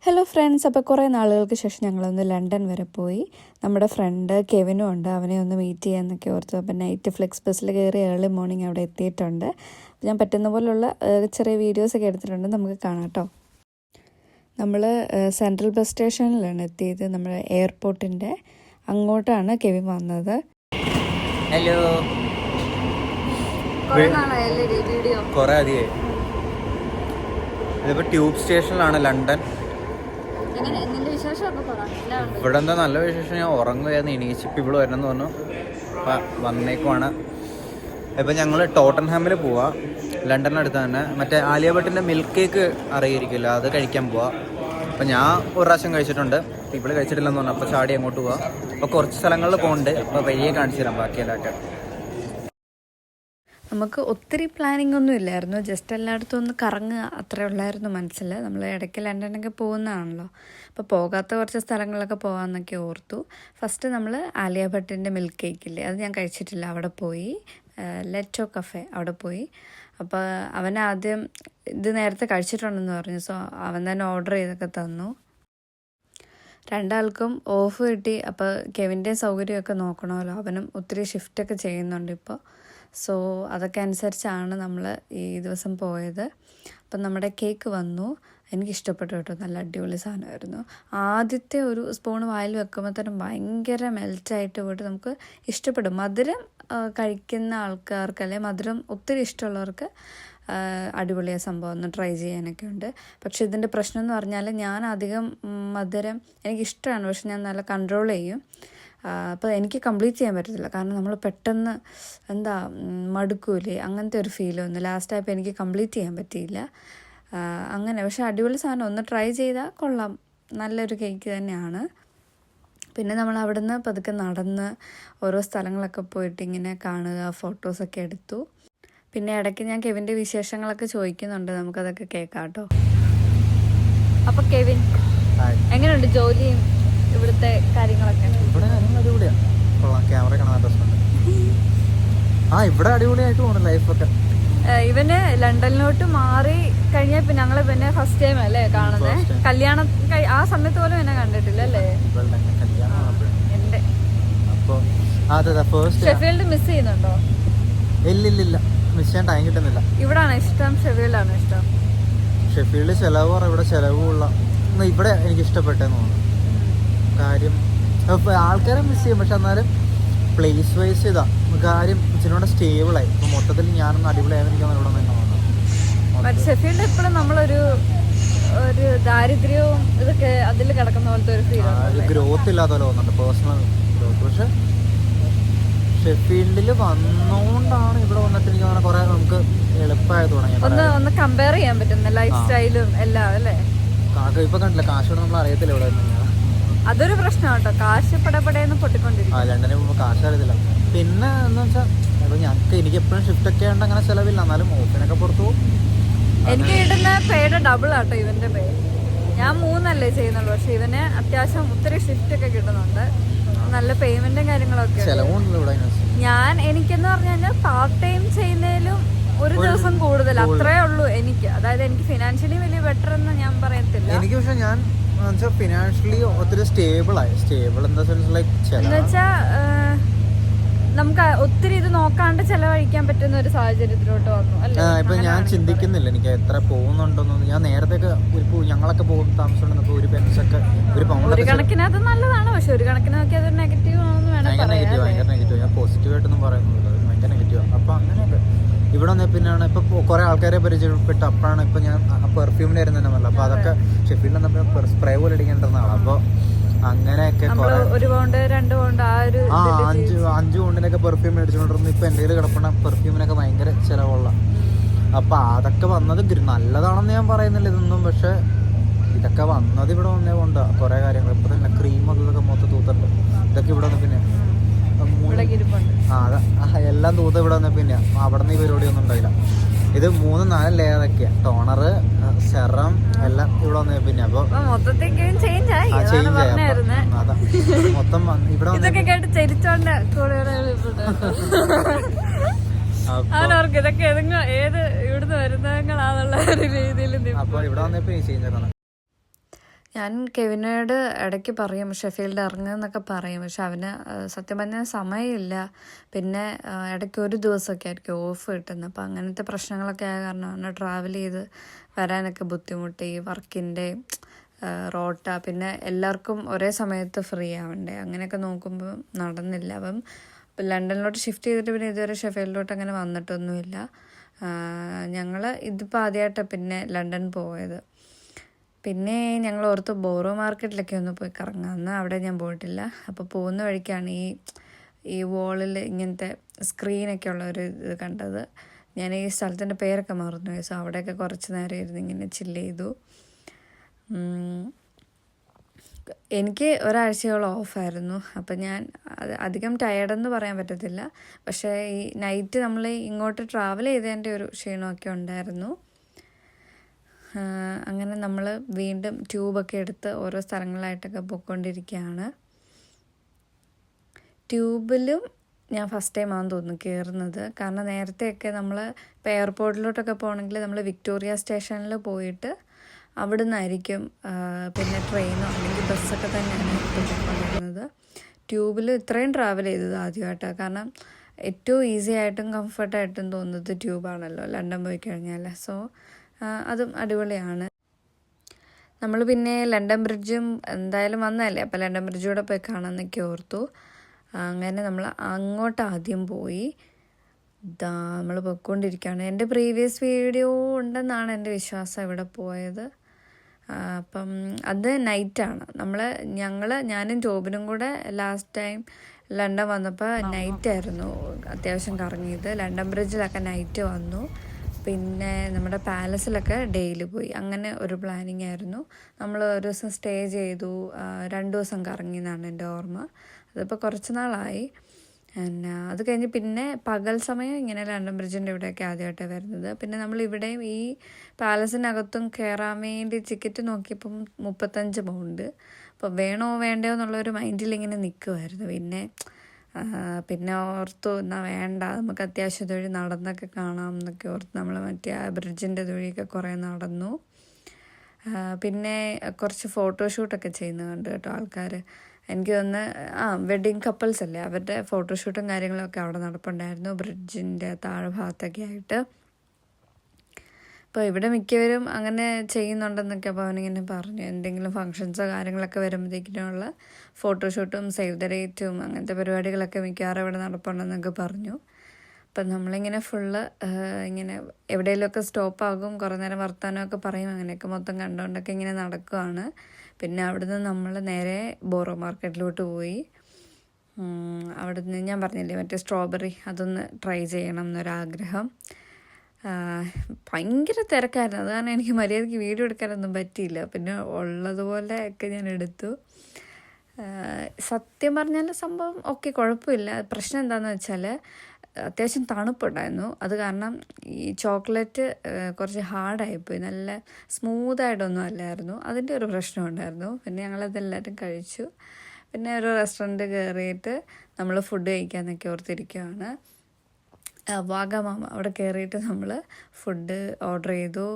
Hello friends, അപ്പോൾ കുറേ നാളുകൾക്ക് ശേഷം ഞങ്ങളൊന്ന് ലണ്ടൻ വരെ പോയി. നമ്മുടെ ഫ്രണ്ട് കെവിനും ഉണ്ട്, അവനെ ഒന്ന് മീറ്റ് ചെയ്യാമെന്നൊക്കെ ഓർത്തു. അപ്പോൾ നൈറ്റ് ഫ്ലെക്സ് ബസ്സിൽ കയറി ഏർലി മോർണിംഗ് അവിടെ എത്തിയിട്ടുണ്ട്. ഞാൻ പറ്റുന്ന പോലുള്ള ചെറിയ വീഡിയോസൊക്കെ എടുത്തിട്ടുണ്ട്, നമുക്ക് കാണാം കേട്ടോ. നമ്മൾ സെൻട്രൽ ബസ് സ്റ്റേഷനിലാണ് എത്തിയത്, നമ്മുടെ എയർപോർട്ടിൻ്റെ അങ്ങോട്ടാണ് കെവിൻ വന്നത്. ഹലോ, കുറേ അധികമായി. ഇതിപ്പോൾ ട്യൂബ് സ്റ്റേഷനിലാണ് ലണ്ടൻ. ഇവിടെ എന്താ നല്ല വിശേഷം, ഞാൻ ഉറങ്ങുകയായിരുന്നു, എണീച്ചിപ്പോൾ ഇവിടെ വരണമെന്ന് പറഞ്ഞു വന്നേക്കുവാണ്. ഇപ്പം ഞങ്ങൾ ടോട്ടൻഹാമിൽ പോവാ, ലണ്ടനടുത്ത് തന്നെ. മറ്റേ ആലിയ ഭട്ടിൻ്റെ മിൽക്ക് കേക്ക് അറിയിരിക്കില്ല, അത് കഴിക്കാൻ പോവാ. അപ്പം ഞാൻ ഒരു പ്രാവശ്യം കഴിച്ചിട്ടുണ്ട്, ഇവിടെ കഴിച്ചിട്ടില്ലെന്ന് പറഞ്ഞു. അപ്പോൾ ചാടി അങ്ങോട്ട് പോവാം. അപ്പോൾ കുറച്ച് സ്ഥലങ്ങളിൽ പോകുന്നുണ്ട്, അപ്പോൾ വഴിയെ കാണിച്ചു തരാം ബാക്കിയെല്ലാമൊക്കെ. നമുക്ക് ഒത്തിരി പ്ലാനിങ് ഒന്നും ഇല്ലായിരുന്നു, ജസ്റ്റ് എല്ലായിടത്തും ഒന്ന് കറങ്ങുക അത്രേ ഉള്ളായിരുന്നു മനസ്സിൽ. നമ്മൾ ഇടയ്ക്ക് ലണ്ടനൊക്കെ പോകുന്നതാണല്ലോ, അപ്പോൾ പോകാത്ത കുറച്ച് സ്ഥലങ്ങളൊക്കെ പോകാമെന്നൊക്കെ ഓർത്തു. ഫസ്റ്റ് നമ്മൾ ആലിയ ഭട്ടിൻ്റെ മിൽക്ക് കേക്കില്ലേ, അത് ഞാൻ കഴിച്ചിട്ടില്ല, അവിടെ പോയി. ലെറ്റോ കഫേ അവിടെ പോയി. അപ്പോൾ അവൻ ആദ്യം ഇത് നേരത്തെ കഴിച്ചിട്ടുണ്ടെന്ന് പറഞ്ഞു, സോ അവൻ തന്നെ ഓർഡർ ചെയ്തൊക്കെ തന്നു. രണ്ടാൾക്കും ഓഫ് കിട്ടി. അപ്പോൾ കെവിൻ്റെ സൗകര്യമൊക്കെ നോക്കണമല്ലോ, അവനും ഒത്തിരി ഷിഫ്റ്റൊക്കെ ചെയ്യുന്നുണ്ട് ഇപ്പോൾ. സോ അതൊക്കെ അനുസരിച്ചാണ് നമ്മൾ ഈ ദിവസം പോയത്. അപ്പം നമ്മുടെ കേക്ക് വന്നു, എനിക്കിഷ്ടപ്പെട്ടു കേട്ടോ, നല്ല അടിപൊളി സാധനമായിരുന്നു. ആദ്യത്തെ ഒരു സ്പൂൺ വായിൽ വെക്കുമ്പോൾ തന്നെ ഭയങ്കര മെൽറ്റായിട്ട് പോയിട്ട് നമുക്ക് ഇഷ്ടപ്പെടും. മധുരം കഴിക്കുന്ന ആൾക്കാർക്ക്, അല്ലെങ്കിൽ മധുരം ഒത്തിരി ഇഷ്ടമുള്ളവർക്ക് അടിപൊളിയ സംഭവം ഒന്ന് ട്രൈ ചെയ്യാനൊക്കെ ഉണ്ട്. പക്ഷേ ഇതിൻ്റെ പ്രശ്നം എന്ന് പറഞ്ഞാൽ ഞാൻ അധികം മധുരം എനിക്കിഷ്ടമാണ്, പക്ഷെ ഞാൻ നല്ല കൺട്രോൾ ചെയ്യും. അപ്പോൾ എനിക്ക് കംപ്ലീറ്റ് ചെയ്യാൻ പറ്റത്തില്ല, കാരണം നമ്മൾ പെട്ടെന്ന് എന്താ മടുക്കൂലേ, അങ്ങനത്തെ ഒരു ഫീൽ വന്നു. ലാസ്റ്റായപ്പോൾ എനിക്ക് കംപ്ലീറ്റ് ചെയ്യാൻ പറ്റിയില്ല അങ്ങനെ. പക്ഷേ അടിപൊളി സാധനം, ഒന്ന് ട്രൈ ചെയ്താൽ കൊള്ളാം, നല്ലൊരു കേക്ക് തന്നെയാണ്. പിന്നെ നമ്മൾ അവിടുന്ന് പതുക്കെ നടന്ന് ഓരോ സ്ഥലങ്ങളൊക്കെ പോയിട്ട് ഇങ്ങനെ കാണുക, ഫോട്ടോസൊക്കെ എടുത്തു. പിന്നെ ഇടയ്ക്ക് ഞാൻ കെവിൻ്റെ വിശേഷങ്ങളൊക്കെ ചോദിക്കുന്നുണ്ട്, നമുക്കതൊക്കെ കേൾക്കാം കേട്ടോ. അപ്പോൾ കെവിൻ, എങ്ങനെയുണ്ട് ജോലിയും ഇവിടുത്തെ കാര്യങ്ങളൊക്കെ? ഇവിടെ അടിപൊളിയാണ്, കൊള്ളാം, ക്യാമറ കാണാൻ രസമുണ്ട്. ഇവിടെ അടിപൊളിയായിട്ട് പോകണം ലൈഫൊക്കെ. ഇവന് ലണ്ടനിലോട്ട് മാറി കഴിഞ്ഞാൽ പിന്നെ ഞങ്ങള് പിന്നെ ഫസ്റ്റ് ടൈം അല്ലേ കാണുന്നത്. കല്യാണം ആ സമയത്ത് പോലും എന്നെ കണ്ടിട്ടില്ല അല്ലേ? ഷെഫീൽഡ് മിസ് ചെയ്യുന്നുണ്ടോ? ഇല്ലില്ല, മിസ് ചെയ്യാൻ ടൈം കിട്ടുന്നില്ല. ഇവിടാണോ ഇഷ്ടം, ഷെഫീൽഡാണോ ഇഷ്ടം? ഷെഫീൽഡ് ചിലവ് കുറവ്, ഇവിടെ ചിലവുള്ള. ഇവിടെ എനിക്ക് ഇഷ്ടപ്പെട്ടെന്ന് തോന്നുന്നു. കാര്യം ആൾക്കാരെ മിസ് ചെയ്യും, പക്ഷെ എന്നാലും പ്ലേസ് വൈസ് ഇതാ കാര്യം ഇച്ചിരി സ്റ്റേബിളായി. ഇപ്പൊ മൊത്തത്തിൽ ഞാനൊന്ന് അടിപൊളിയായിരിക്കും ഇവിടെ നിന്ന് തോന്നുന്നു. ഷെഫീൽഡ് എപ്പോഴും നമ്മളൊരു ദാരിദ്ര്യവും ഇതൊക്കെ അതിൽ കിടക്കുന്ന പോലത്തെ ഒരു ഫീൽ, ഗ്രോത്ത് ഇല്ലാത്ത പോലെ തോന്നുന്നുണ്ട്, പേഴ്സണൽ ഗ്രോത്ത്. പക്ഷെ ഷെഫീൽഡിൽ വന്നോണ്ടാണ് ഇവിടെ വന്നിട്ട് എനിക്ക് തോന്നുന്നത് കുറെ നമുക്ക് എളുപ്പമായി തുടങ്ങി. ഒന്ന് കമ്പയർ ചെയ്യാൻ പറ്റുന്ന ലൈഫ് സ്റ്റൈലും എല്ലാം അല്ലേ. ഇപ്പൊ കണ്ടില്ല, കാശോട് നമ്മൾ അറിയത്തില്ല ഇവിടെ. അതൊരു പ്രശ്നം കേട്ടോ, കാശ് പടപടയെന്ന് പൊട്ടിക്കൊണ്ടിരിക്കും. ലണ്ടനിൽ പോകുമ്പോൾ കാശ് അറിയത്തില്ല. പിന്നെ എന്ന് വെച്ചാൽ ഞങ്ങൾക്ക് എനിക്ക് എപ്പോഴും ഷിഫ്റ്റ് ഒക്കെ ഉണ്ട്, അങ്ങനെ ചിലവില്ല, എന്നാലും ഓഫിനൊക്കെ പുറത്തു പോകും. എനിക്ക് കിട്ടുന്ന പേയുടെ ഡബിൾ ആട്ടോ ഇവന്റെ പേ. ഞാൻ 3 ചെയ്യുന്നുള്ളൂ, പക്ഷെ ഇവന് അത്യാവശ്യം ഒത്തിരി ഷിഫ്റ്റ് ഒക്കെ കിട്ടുന്നുണ്ട്, നല്ല പേയ്മെന്റും കാര്യങ്ങളൊക്കെ. ഞാൻ എനിക്കെന്ന് പറഞ്ഞു കഴിഞ്ഞാൽ പാർട്ട് ടൈം ചെയ്യുന്നതിലും ഒരു ദിവസം കൂടുതൽ, അത്രേ ഉള്ളൂ എനിക്ക്. അതായത് എനിക്ക് ഫിനാൻഷ്യലി വലിയ ബെറ്റർ എന്ന് ഞാൻ പറയത്തില്ല എനിക്ക്. പക്ഷെ ഞാൻ ഫിനാൻഷ്യലി ഒത്തിരി സ്റ്റേബിൾ എന്താ വെച്ചാൽ നമുക്ക് ഒത്തിരി ഇത് നോക്കാണ്ട് ചെലവഴിക്കാൻ പറ്റുന്ന ഒരു സാഹചര്യത്തിലോട്ട് വന്നു അല്ലേ. ഇപ്പൊ ഞാൻ ചിന്തിക്കുന്നില്ല എനിക്ക് എത്ര പോകുന്നുണ്ടോന്നൊന്നും. ഞാൻ നേരത്തെ ഞങ്ങളൊക്കെ പോകും താമസിച്ചോണ്ടിരുന്നപ്പോ ഒരു പെൻസൊക്കെ ഒരു പൗണ്ട്. ഒരു കണക്കിന് അത് നല്ലതാണ്, പക്ഷെ ഒരു കണക്കിന് നോക്കി അത് നെഗറ്റീവ് ആണെന്ന് വേണം പറയാം. ഭയങ്കര നെഗറ്റീവ്. ഞാൻ പോസിറ്റീവായിട്ടൊന്നും പറയുന്നില്ല, ഭയങ്കര നെഗറ്റീവ്. അപ്പൊ അങ്ങനെയൊക്കെ ഇവിടെ വന്നേ പിന്നെയാണ് ഇപ്പൊ കുറെ ആൾക്കാരെ പരിചയപ്പെട്ട്. അപ്പോഴാണ് ഇപ്പൊ ഞാൻ പെർഫ്യൂമിന്റെ ആയിരുന്നു തന്നെ പറഞ്ഞത്. അപ്പൊ അതൊക്കെ ഷെഫീൽഡിൽ വന്നപ്പോൾ സ്പ്രേ പോലെ അടിക്കേണ്ടിരുന്ന ആളാണ്. അപ്പൊ അങ്ങനെയൊക്കെ 1 പൗണ്ട് 2 പൗണ്ട് 5 പൗണ്ടിനൊക്കെ പെർഫ്യൂം മേടിച്ചുകൊണ്ടിരുന്നു. ഇപ്പൊ എന്റെ കയ്യിൽ കിടപ്പണ പെർഫ്യൂമിനൊക്കെ ഭയങ്കര ചിലവുള്ള. അപ്പൊ അതൊക്കെ വന്നത് നല്ലതാണെന്ന് ഞാൻ പറയുന്നില്ല ഇതൊന്നും, പക്ഷെ ഇതൊക്കെ വന്നത് ഇവിടെ വന്നേ കൊണ്ട് കുറെ കാര്യങ്ങൾ. ഇപ്പൊ തന്നെ ക്രീം അതൊക്കെ മൊത്തം തൂത്തുണ്ട്. ഇതൊക്കെ ഇവിടെ വന്ന് പിന്നെ എല്ലാം തൂത്ത് ഇവിടെ വന്ന പിന്നെ അവിടെ നിന്ന് ഈ പരിപാടി ഒന്നും ഉണ്ടായില്ല. ഇത് 3-4 ലെയറൊക്കെയാ, ടോണറ്, സെറം എല്ലാം ഇവിടെ വന്ന പിന്നെ. അപ്പൊ ചേഞ്ച് ആയി അതാ മൊത്തം ഇവിടെ ഇതൊക്കെ അപ്പൊ ഇവിടെ വന്നപ്പോ ചേഞ്ച് ആക്കണം. ഞാൻ കെവിനോട് ഇടയ്ക്ക് പറയും ഷെഫീൽഡ് ഇറങ്ങുന്നൊക്കെ പറയും, പക്ഷെ അവന് സത്യം പറഞ്ഞാൽ സമയമില്ല. പിന്നെ ഇടയ്ക്ക് ഒരു ദിവസമൊക്കെ ആയിരിക്കും ഓഫ് കിട്ടുന്നത്. അപ്പം അങ്ങനത്തെ പ്രശ്നങ്ങളൊക്കെ ആയ കാരണം അവനെ ട്രാവൽ ചെയ്ത് വരാനൊക്കെ ബുദ്ധിമുട്ട്. ഈ വർക്കിൻ്റെ റോട്ട, പിന്നെ എല്ലാവർക്കും ഒരേ സമയത്ത് ഫ്രീ ആവണ്ടേ, അങ്ങനെയൊക്കെ നോക്കുമ്പോൾ നടന്നില്ല. അപ്പം ലണ്ടനിലോട്ട് ഷിഫ്റ്റ് ചെയ്തിട്ട് പിന്നെ ഇതുവരെ ഷെഫീൽഡിലോട്ട് അങ്ങനെ വന്നിട്ടൊന്നുമില്ല. ഞങ്ങൾ ഇതിപ്പോൾ ആദ്യമായിട്ടാണ് പിന്നെ ലണ്ടൻ പോയത്. പിന്നെ ഞങ്ങൾ ഓർത്ത് ബോറോ മാർക്കറ്റിലൊക്കെ ഒന്ന് പോയി കറങ്ങാമെന്ന്. അവിടെ ഞാൻ പോയിട്ടില്ല. അപ്പോൾ പോകുന്ന വഴിക്കാണ് ഈ വോളിൽ ഇങ്ങനത്തെ സ്ക്രീനൊക്കെ ഉള്ള ഒരു ഇത് കണ്ടത്. ഞാൻ ഈ സ്ഥലത്തിൻ്റെ പേരൊക്കെ മറന്നുപോയി. സോ അവിടെയൊക്കെ കുറച്ച് നേരം ഇരുന്ന് ഇങ്ങനെ ചില്ല് ചെയ്തു. എനിക്ക് ഒരാഴ്ചയോളം ഓഫായിരുന്നു. അപ്പം ഞാൻ അധികം ടയർഡെന്ന് പറയാൻ പറ്റത്തില്ല, പക്ഷേ ഈ നൈറ്റ് നമ്മൾ ഇങ്ങോട്ട് ട്രാവൽ ചെയ്തതിൻ്റെ ഒരു ക്ഷീണമൊക്കെ ഉണ്ടായിരുന്നു. അങ്ങനെ നമ്മൾ വീണ്ടും ട്യൂബൊക്കെ എടുത്ത് ഓരോ സ്ഥലങ്ങളായിട്ടൊക്കെ പോയിക്കൊണ്ടിരിക്കുകയാണ്. ട്യൂബിലും ഞാൻ ഫസ്റ്റ് ടൈം ആണെന്ന് തോന്നുന്നു കയറുന്നത്. കാരണം നേരത്തെയൊക്കെ നമ്മൾ ഇപ്പോൾ എയർപോർട്ടിലോട്ടൊക്കെ പോകണമെങ്കിൽ നമ്മൾ വിക്ടോറിയ സ്റ്റേഷനിൽ പോയിട്ട് അവിടെ നിന്നായിരിക്കും പിന്നെ ട്രെയിനോ അല്ലെങ്കിൽ ബസ്സൊക്കെ തന്നെയാണ് പോയിക്കൊണ്ടിരുന്നത്. ട്യൂബിൽ ഇത്രയും ട്രാവൽ ചെയ്തത് ആദ്യമായിട്ടാണ്. കാരണം ഏറ്റവും ഈസി ആയിട്ടും കംഫർട്ടായിട്ടും തോന്നുന്നത് ട്യൂബാണല്ലോ ലണ്ടൻ പോയി കഴിഞ്ഞാൽ. സോ അതും അടിപൊളിയാണ്. നമ്മൾ പിന്നെ ലണ്ടൻ ബ്രിഡ്ജും എന്തായാലും വന്നതല്ലേ, അപ്പോൾ ലണ്ടൻ ബ്രിഡ്ജൂടെ പോയി കാണാമെന്നൊക്കെ ഓർത്തു. അങ്ങനെ നമ്മൾ അങ്ങോട്ട് ആദ്യം പോയി. നമ്മൾ പോയിക്കൊണ്ടിരിക്കുകയാണ്. എൻ്റെ പ്രീവിയസ് വീഡിയോ ഉണ്ടെന്നാണ് എൻ്റെ വിശ്വാസം ഇവിടെ പോയത്. അപ്പം അത് നൈറ്റാണ്. ഞാനും ടോബിനും കൂടെ ലാസ്റ്റ് ടൈം ലണ്ടൻ വന്നപ്പോൾ നൈറ്റായിരുന്നു അത്യാവശ്യം കറങ്ങിയത്. ലണ്ടൻ ബ്രിഡ്ജിലൊക്കെ നൈറ്റ് വന്നു. പിന്നെ നമ്മുടെ പാലസിലൊക്കെ ഡെയിലി പോയി. അങ്ങനെ ഒരു പ്ലാനിങ് ആയിരുന്നു. നമ്മൾ ഒരു ദിവസം സ്റ്റേ ചെയ്തു, 2 ദിവസം കറങ്ങി എന്നാണ് എൻ്റെ ഓർമ്മ. അതിപ്പോൾ കുറച്ച് നാളായി. അത് കഴിഞ്ഞ് പിന്നെ പകൽ സമയം ഇങ്ങനെ ലണ്ടൻ ബ്രിഡ്ജിൻ്റെ ഇവിടെയൊക്കെ ആദ്യമായിട്ടാണ് വരുന്നത്. പിന്നെ നമ്മൾ ഇവിടെയും ഈ പാലസിനകത്തും കയറാൻ വേണ്ടി ടിക്കറ്റ് നോക്കിയപ്പം 35 പൗണ്ട്. അപ്പോൾ വേണോ വേണ്ടയോ എന്നുള്ളൊരു മൈൻഡിൽ ഇങ്ങനെ നിൽക്കുമായിരുന്നു. പിന്നെ ഓർത്തു എന്നാൽ വേണ്ട, നമുക്ക് അത്യാവശ്യം ഇതുവഴി നടന്നൊക്കെ കാണാം എന്നൊക്കെ ഓർത്ത് നമ്മൾ മറ്റേ ആ ബ്രിഡ്ജിൻ്റെ ഇതുവഴിയൊക്കെ കുറേ നടന്നു. പിന്നെ കുറച്ച് ഫോട്ടോഷൂട്ടൊക്കെ ചെയ്യുന്നത് കണ്ടു കേട്ടോ ആൾക്കാർ. എനിക്ക് തോന്നുന്നു വെഡ്ഡിങ് കപ്പിൾസ് അല്ലേ, അവരുടെ ഫോട്ടോഷൂട്ടും കാര്യങ്ങളൊക്കെ അവിടെ നടപ്പുണ്ടായിരുന്നു ബ്രിഡ്ജിൻ്റെ താഴെ ഭാഗത്തൊക്കെ ആയിട്ട്. അപ്പോൾ ഇവിടെ മിക്കവരും അങ്ങനെ ചെയ്യുന്നുണ്ടെന്നൊക്കെ അപ്പോൾ അവനിങ്ങനെ പറഞ്ഞു. എന്തെങ്കിലും ഫങ്ഷൻസോ കാര്യങ്ങളൊക്കെ വരുമ്പോഴത്തേക്കിനുള്ള ഫോട്ടോഷൂട്ടും സേവ് ദ ഡേറ്റും അങ്ങനത്തെ പരിപാടികളൊക്കെ മിക്കവാറും ഇവിടെ നടപ്പുണ്ടെന്നൊക്കെ പറഞ്ഞു. അപ്പം നമ്മളിങ്ങനെ ഫുള്ള് ഇങ്ങനെ എവിടെയെങ്കിലുമൊക്കെ സ്റ്റോപ്പാകും, കുറേ നേരം വർത്താനമൊക്കെ പറയും, അങ്ങനെയൊക്കെ മൊത്തം കണ്ടുകൊണ്ടൊക്കെ ഇങ്ങനെ നടക്കുവാണ്. പിന്നെ അവിടുന്ന് നമ്മൾ നേരെ ബോറോ മാർക്കറ്റിലോട്ട് പോയി. അവിടുന്ന് ഞാൻ പറഞ്ഞില്ലേ മറ്റേ സ്ട്രോബെറി, അതൊന്ന് ട്രൈ ചെയ്യണം എന്നൊരാഗ്രഹം. ഭയങ്കര തിരക്കായിരുന്നു. അത് കാരണം എനിക്ക് മര്യാദയ്ക്ക് വീഡിയോ എടുക്കാനൊന്നും പറ്റിയില്ല. പിന്നെ ഉള്ളതുപോലെ ഒക്കെ ഞാൻ എടുത്തു. സത്യം പറഞ്ഞാൽ സംഭവം ഓക്കെ, കുഴപ്പമില്ല. പ്രശ്നം എന്താണെന്ന് വെച്ചാൽ അത്യാവശ്യം തണുപ്പുണ്ടായിരുന്നു. അത് കാരണം ഈ ചോക്ലേറ്റ് കുറച്ച് ഹാർഡായിപ്പോയി, നല്ല സ്മൂത്തായിട്ടൊന്നും അല്ലായിരുന്നു. അതിൻ്റെ ഒരു പ്രശ്നം ഉണ്ടായിരുന്നു. പിന്നെ ഞങ്ങളതെല്ലാവരും കഴിച്ചു. പിന്നെ ഒരു റെസ്റ്റോറൻറ്റ് കയറിയിട്ട് നമ്മൾ ഫുഡ് കഴിക്കാമെന്നൊക്കെ ഓർത്തിരിക്കുകയാണ്. വാഗമാമ അവിടെ കയറിയിട്ട് നമ്മൾ ഫുഡ് ഓർഡർ ചെയ്തു.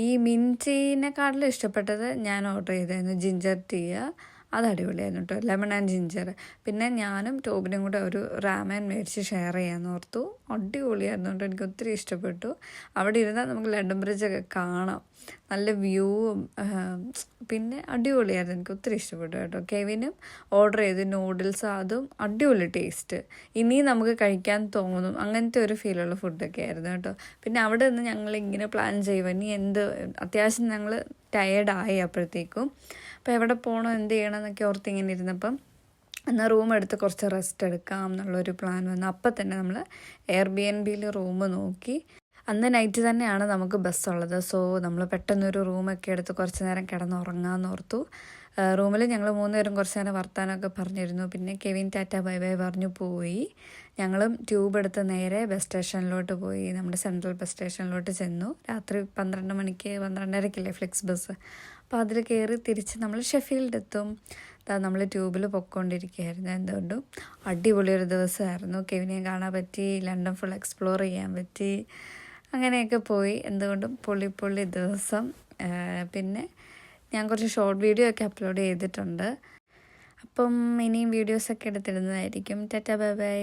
ഈ മിൻറ്റീനെക്കാട്ടിലും ഇഷ്ടപ്പെട്ടത് ഞാൻ ഓർഡർ ചെയ്തായിരുന്നു ജിഞ്ചർ ടീ. അത് അടിപൊളിയായിരുന്നു കേട്ടോ, ലെമൺ ആൻഡ് ജിഞ്ചർ. പിന്നെ ഞാനും ടോബിനും കൂടെ ഒരു റാമൻ മേടിച്ച് ഷെയർ ചെയ്യാമെന്ന് ഓർത്തു. അടിപൊളിയായിരുന്നു കേട്ടോ, എനിക്ക് ഒത്തിരി ഇഷ്ടപ്പെട്ടു. അവിടെ ഇരുന്നാൽ നമുക്ക് ലണ്ടൻ ബ്രിഡ്ജൊക്കെ കാണാം, നല്ല വ്യൂവും. പിന്നെ അടിപൊളിയായിരുന്നു, എനിക്ക് ഒത്തിരി ഇഷ്ടപ്പെട്ടു കേട്ടോ. കെവിനും ഓർഡർ ചെയ്ത് നൂഡിൽസ്, അതും അടിപൊളി ടേസ്റ്റ്. ഇനിയും നമുക്ക് കഴിക്കാൻ തോന്നും, അങ്ങനത്തെ ഒരു ഫീലുള്ള ഫുഡൊക്കെ ആയിരുന്നു കേട്ടോ. പിന്നെ അവിടെ നിന്ന് ഞങ്ങളിങ്ങനെ പ്ലാൻ ചെയ്യുക, ഇനി അത്യാവശ്യം ഞങ്ങൾ ടയേർഡായി അപ്പോഴത്തേക്കും. അപ്പോൾ എവിടെ പോകണോ എന്ത് ചെയ്യണം എന്നൊക്കെ ഓർത്ത് ഇങ്ങനെ ഇരുന്നപ്പം എന്നാൽ റൂം എടുത്ത് കുറച്ച് റെസ്റ്റ് എടുക്കാം എന്നുള്ളൊരു പ്ലാൻ വന്നു. അപ്പം തന്നെ നമ്മൾ എയർബിഎൻബിയിൽ റൂം നോക്കി. അന്ന് നൈറ്റ് തന്നെയാണ് നമുക്ക് ബസ്സുള്ളത്. സോ നമ്മൾ പെട്ടെന്നൊരു റൂമൊക്കെ എടുത്ത് കുറച്ച് നേരം കിടന്നുറങ്ങാമെന്ന് ഓർത്തു. റൂമിൽ ഞങ്ങൾ 3 പേരും കുറച്ച് നേരം വർത്താനമൊക്കെ പറഞ്ഞിരുന്നു. പിന്നെ കെവിൻ ടാറ്റ ബൈ ബൈ പറഞ്ഞു പോയി. ഞങ്ങളും ട്യൂബ് എടുത്ത് നേരെ ബസ് സ്റ്റേഷനിലോട്ട് പോയി. നമ്മുടെ സെൻട്രൽ ബസ് സ്റ്റേഷനിലോട്ട് ചെന്നു. രാത്രി 12 മണിക്ക് 12:30-ക്കല്ലേ ഫ്ലെക്സ് ബസ്. അപ്പോൾ അതിൽ കയറി തിരിച്ച് നമ്മൾ ഷെഫീൽഡ് എത്തും. നമ്മൾ ട്യൂബിൽ പൊയ്ക്കൊണ്ടിരിക്കുകയായിരുന്നു. എന്തുകൊണ്ടും അടിപൊളിയൊരു ദിവസമായിരുന്നു. കെവിനെയും കാണാൻ പറ്റി, ലണ്ടൻ ഫുൾ എക്സ്പ്ലോർ ചെയ്യാൻ പറ്റി, അങ്ങനെയൊക്കെ പോയി. എന്തുകൊണ്ടും പൊള്ളി ദിവസം. പിന്നെ ഞാൻ കുറച്ച് ഷോർട്ട് വീഡിയോ ഒക്കെ അപ്ലോഡ് ചെയ്തിട്ടുണ്ട്. അപ്പം ഇനിയും വീഡിയോസൊക്കെ എടുത്തിടുന്നതായിരിക്കും. Tata bye bye.